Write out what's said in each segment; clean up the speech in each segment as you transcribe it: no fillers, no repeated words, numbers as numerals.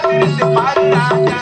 காத்திருந்து பாரு ராஜா.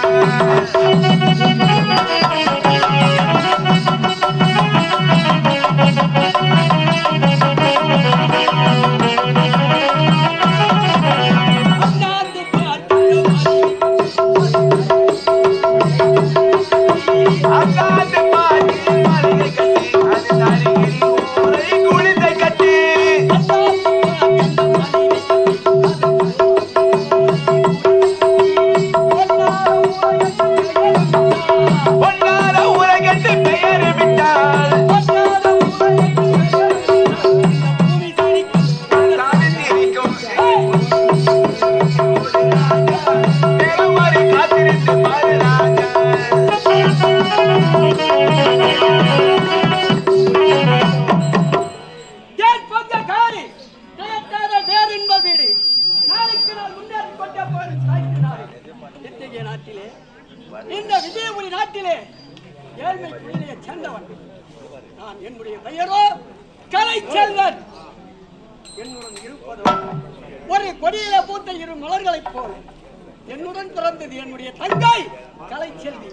இந்த விஜயபுரி நாட்டிலே ஏழ்மை குடியிலே சேர்ந்தவன் நான். என்னுடைய பெயரோ கலைச்செல்வன். என்னுடன் இருப்பதோ ஒரு கொடியில பூத்த இரு மலர்களைப் போல. என்னுடன் பிறந்தது என்னுடைய தங்கை கலைச்செல்வி.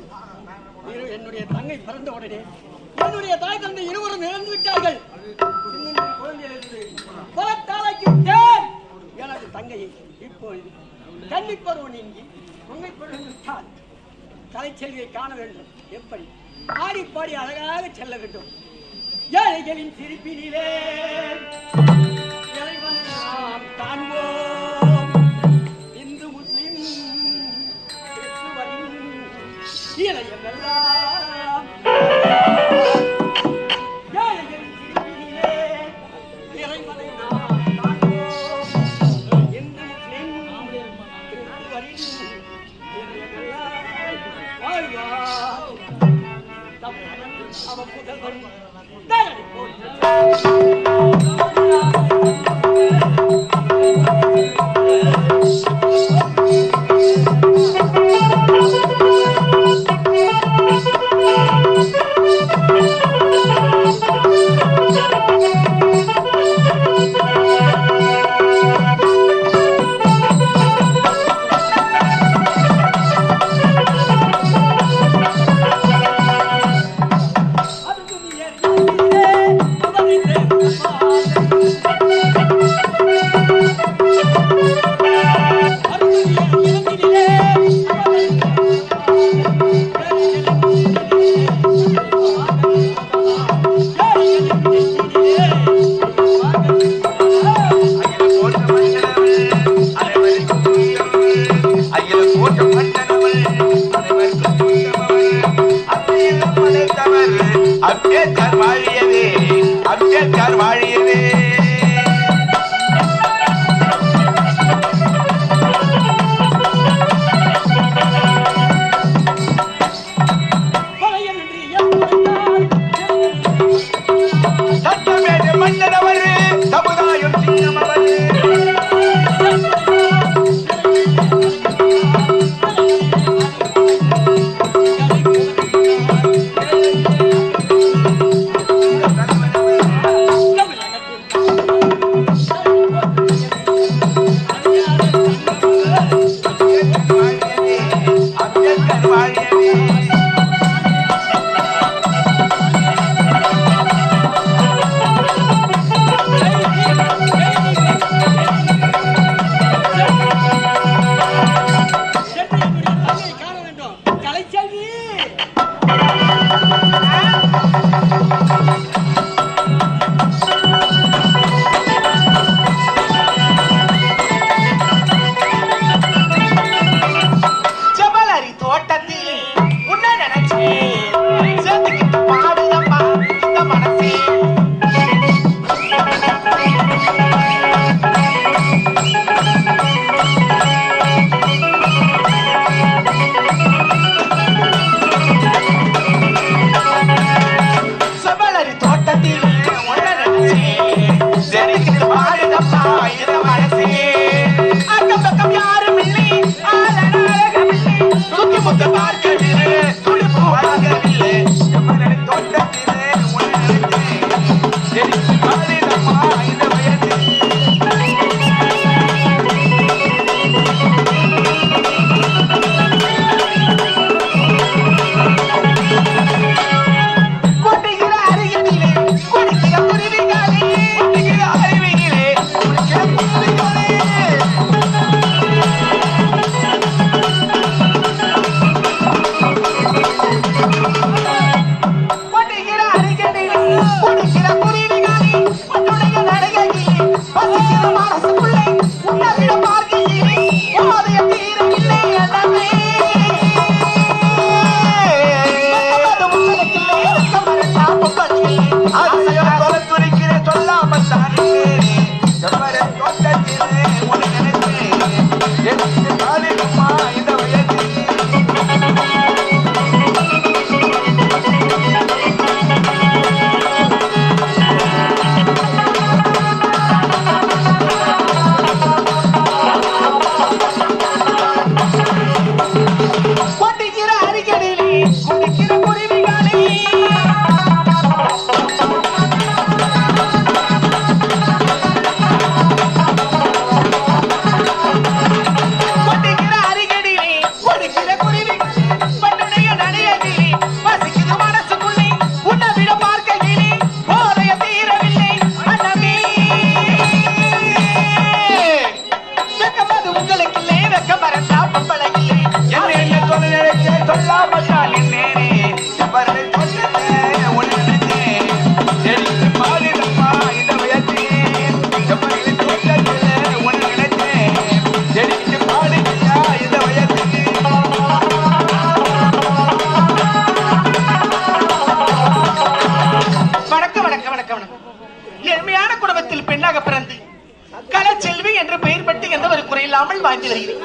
என்னுடைய தங்கை பிறந்த உடனே என்னுடைய தாய் தந்தை இருவரும் இறந்து விட்டார்கள். குழந்தையிலிருந்து புறத்தாலைக்கு விட்டேன் எனது தங்கையை. இப்பொழுது கன்னிப்பருவம் நீங்கி உண்மை விட்டால் கலைச்செல்வியை காண வேண்டும். எப்படி ஆடி பாடி அழகாக செல்ல வேண்டும். ஏழைகளின் சிரிப்பினிலே இறைவனை நாம் காண்போம். இந்து முஸ்லிம் கிறிஸ்துவரின் இளையமெல்லாம் ஏழைகளின் சிரிப்பினிலே இறைவனை நாம் காண்போம். இந்து முஸ்லிம் கிறிஸ்துவரின் அவன் புதல்வன் தரணி அம்பேத்கர் வாழியவே, அம்பேத்கர் வாழியவே. சட்டமேடு மன்னனவர் சமுதாயம் சின்னமவர். ஜபலரி தோட்டத்தில் சொல்லாமத்தானே செவ்வர தோட்டத்திலே உன்னை நினைத்தேன் எனக்கு காலிடுமா இந்த வயது எளிமையான குடும்பத்தில் பெண்ணாக பிறந்து கலைச்செல்வி என்ற பெயர் பட்டு எந்த ஒரு குறையில்லாமல் வாழ்ந்து வருகிறேன்.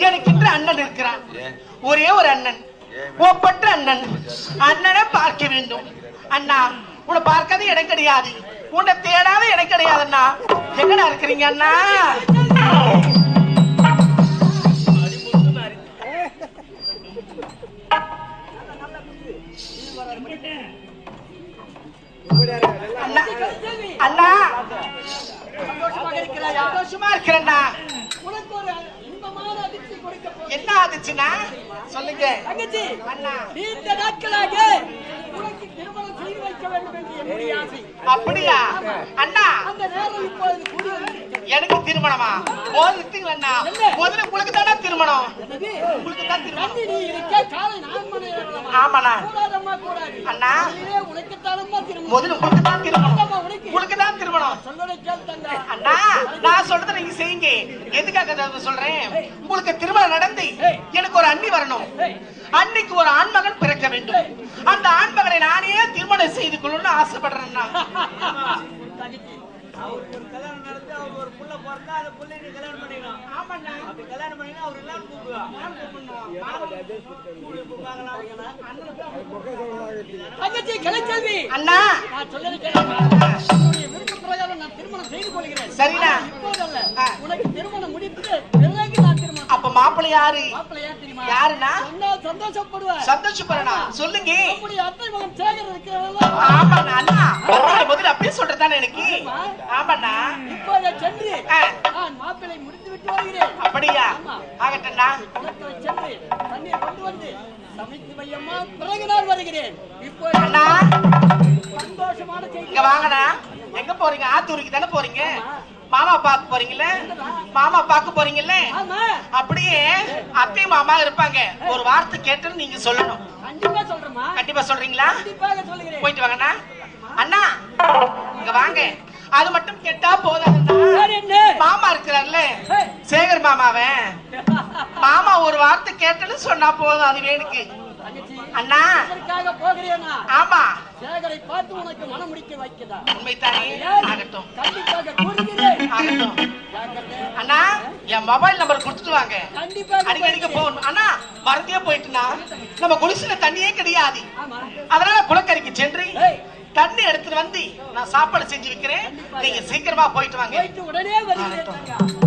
எனக்கு இன்று அண்ணன் இருக்கிறான், ஒரே ஒரு அண்ணன், ஒப்பற்ற அண்ணன். அண்ணனை பார்க்க வேண்டும். அண்ணா உன்னை பார்க்காத இடம் கிடையாது, உன்னை தேடாத இடம் கிடையாது. அண்ணா எங்கடா இருக்கிறீங்க அண்ணா? அண்ணா சந்தோஷமா இருக்கிறேன்னா என்ன ஆச்சுன்னா சொல்லுங்க. அண்ணா நீண்ட நாட்களாக உனக்கு திருமணம் செய்து வைக்க வேண்டும் என்று என்னுடைய ஆசை. அப்படியா அண்ணா? அந்த நேரம் இப்போது எனக்கு திருமணமா? போதுங்க அண்ணா, முதல்ல உங்களுக்கு தானே திருமணம். உங்களுக்கு தான் திருமணம். நீ இருக்க காலை 4 மணி நேரம். ஆமாண்ணா. கூடாதம்மா கூடாது அண்ணா, உனக்கு தானம்மா திருமணம். முதல்ல உங்களுக்கு தான் திருமணம். உங்களுக்கு தான் திருமணம். சொல்லலை கேளுங்க அண்ணா, நான் சொல்றதை நீங்க செய்யுங்க. எதுக்காக சொல்றேன்? உங்களுக்கு திருமணம் நடந்து எனக்கு ஒரு அண்ணி வரணும், அன்னைக்கு ஒரு ஆண்மகன் பிறக்க வேண்டும். அந்த ஆண்மகனை நானே திருமணம் செய்து கொள்ளணும்னு ஆசைப்படுறேன். அவருக்கு ஒரு கல்யாணம் நடந்து அவர் ஒரு புள்ள பிறந்தா அந்த புள்ளை நீ கல்யாணம் பண்ணிக்கணும். ஆமாண்ணா, அப்படி கல்யாணம் பண்ணினா அவர் எல்லாம் கூப்பிடுவா. தங்கச்சி கலைச்செல்வி அண்ணா, நான் சொல்றது கேளுங்க. விருப்ப பிரகாரம் நான் திருமணம் செய்து கொள்கிறேன். சரிண்ணா. இப்போதல்ல, உனக்கு திருமணம் முடித்து பிறகு நான் திருமணம். அப்ப மாப்பிள்ளை யாரு? மாப்பிள்ளை யார் தெரியுமா? யாருன்னா? சொன்னா சந்தோஷப்படுவேன். சந்தோஷப்படுறா சொல்லுங்க. நம்முடைய அத்தை மகன் சேகர் இருக்கிறாரா? ஆமாண்ணா. அண்ணா முதல்ல அப்படியே சொல்றதானே எனக்கு. ஆமாண்ணா. இப்போதே சென்று நான் மாப்பிள்ளை முடித்து விட்டு வருகிறேன். அப்படியா? ஆகட்டண்ணா. சென்று தண்ணீர் கொண்டு வந்து சமைத்து வையம்மா, பிறகு நான் வருகிறேன். இப்போ அண்ணா சந்தோஷமான செய்தி. இங்க வாங்கண்ணா. எங்க போறீங்க? ஆத்தூருக்கு தானே போறீங்க? மாமா பார்க்க போறீங்கல்ல? மாமா பார்க்க போறீங்கல்ல? அப்படியே அத்தை மாமா இருப்பாங்க. ஒரு வார்த்தை கேட்டு நீங்க சொல்லணும். கண்டிப்பா சொல்றேம்மா. கண்டிப்பா சொல்றீங்களா? கண்டிப்பாக சொல்லுகிறேன். போயிட்டு வாங்கண்ணா. அண்ணா இங்க வாங்க. அது மட்டும் கேட்டா போதாதுண்ணா. மாமா இருக்கிறார்ல சேகர் மாமாவே, மாமா ஒரு வார்த்தை கேட்டன்னு சொன்னா போதும். அது வேணுக்கு அண்ணா. ஆமா, சேகரை பார்த்து உனக்கு மனம் முடிக்க வைக்கதா? உண்மைதானே? ஆகட்டும், கண்டிப்பாக கூறுகிறேன். ஆகட்டும் அண்ணா. என் மொபைல் நம்பர் கொடுத்துட்டு வாங்க. கண்டிப்பா அடிக்கடிக்கு போகணும். அண்ணா மறந்தே போயிட்டுனா நம்ம குடிசையில தண்ணியே கிடையாது. அதனால குளக்கரைக்கு சென்று தண்ணி எடுத்துட்டு வந்து நான் சாப்பாடு செஞ்சு வைக்கிறேன். நீங்க சீக்கிரமா போயிட்டு வாங்க. உடனே வருகிறேன்.